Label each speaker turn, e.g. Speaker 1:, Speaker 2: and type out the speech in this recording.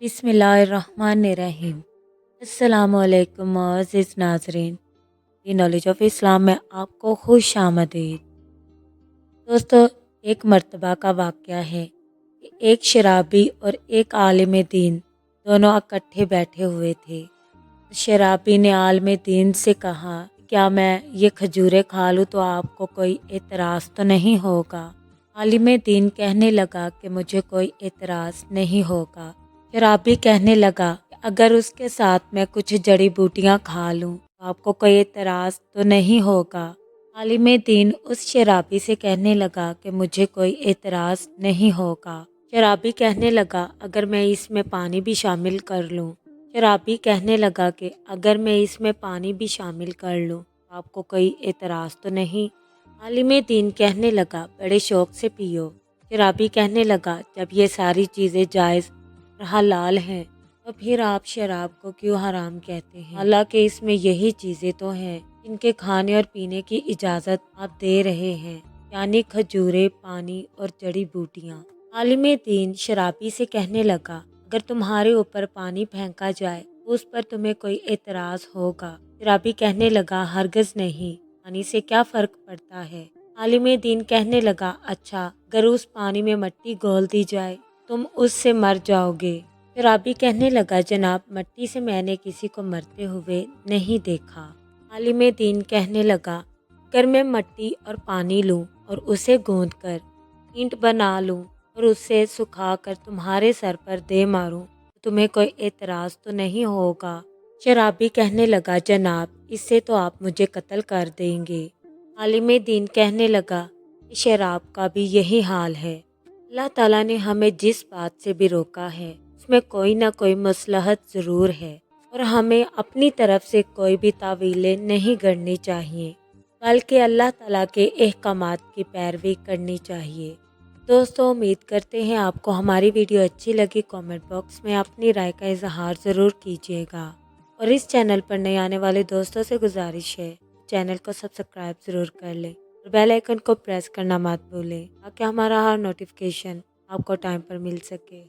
Speaker 1: بسم اللہ الرحمن الرحیم۔ السلام علیکم معزز ناظرین، دی نالج آف اسلام میں آپ کو خوش آمدید۔ دوستو، ایک مرتبہ کا واقعہ ہے کہ ایک شرابی اور ایک عالم دین دونوں اکٹھے بیٹھے ہوئے تھے۔ شرابی نے عالم دین سے کہا، کیا میں یہ کھجوریں کھا لوں تو آپ کو کوئی اعتراض تو نہیں ہوگا؟ عالم دین کہنے لگا کہ مجھے کوئی اعتراض نہیں ہوگا۔ شرابی کہنے لگا کہ اگر اس کے ساتھ میں کچھ جڑی بوٹیاں کھا لوں تو آپ کو کوئی اعتراض تو نہیں ہوگا؟ عالم دین اس شرابی سے کہنے لگا کہ مجھے کوئی اعتراض نہیں ہوگا۔ شرابی کہنے لگا اگر میں اس میں پانی بھی شامل کر لوں۔ شرابی کہنے لگا کہ اگر میں اس میں پانی بھی شامل کر لوں تو آپ کو کوئی اعتراض تو نہیں؟ عالم دین کہنے لگا بڑے شوق سے پیو۔ شرابی کہنے لگا جب یہ ساری چیزیں جائز اور حلال ہیں تو پھر آپ شراب کو کیوں حرام کہتے ہیں؟ حالانکہ اس میں یہی چیزیں تو ہیں جن کے کھانے اور پینے کی اجازت آپ دے رہے ہیں، یعنی کھجوریں، پانی اور جڑی بوٹیاں۔ عالم دین شرابی سے کہنے لگا اگر تمہارے اوپر پانی پھینکا جائے تو اس پر تمہیں کوئی اعتراض ہوگا؟ شرابی کہنے لگا ہرگز نہیں، پانی سے کیا فرق پڑتا ہے؟ عالم دین کہنے لگا اچھا، اگر اس پانی میں مٹی گھول دی جائے تم اس سے مر جاؤ گے۔ شرابی کہنے لگا جناب، مٹی سے میں نے کسی کو مرتے ہوئے نہیں دیکھا۔ عالم دین کہنے لگا اگر میں مٹی اور پانی لوں اور اسے گوندھ کر اینٹ بنا لوں اور اسے سکھا کر تمہارے سر پر دے ماروں تو تمہیں کوئی اعتراض تو نہیں ہوگا؟ شرابی کہنے لگا جناب، اس سے تو آپ مجھے قتل کر دیں گے۔ عالم دین کہنے لگا کہ شراب کا بھی یہی حال ہے۔ اللہ تعالیٰ نے ہمیں جس بات سے بھی روکا ہے اس میں کوئی نہ کوئی مصلحت ضرور ہے، اور ہمیں اپنی طرف سے کوئی بھی تعویلیں نہیں کرنی چاہیے، بلکہ اللہ تعالیٰ کے احکامات کی پیروی کرنی چاہیے۔ دوستو، امید کرتے ہیں آپ کو ہماری ویڈیو اچھی لگی۔ کامنٹ باکس میں اپنی رائے کا اظہار ضرور کیجیے گا، اور اس چینل پر نئے آنے والے دوستوں سے گزارش ہے چینل کو سبسکرائب ضرور کر لیں اور بیل آئیکن کو پریس کرنا مت بھولیں تاکہ ہمارا ہر نوٹیفیکیشن آپ کو ٹائم پر مل سکے۔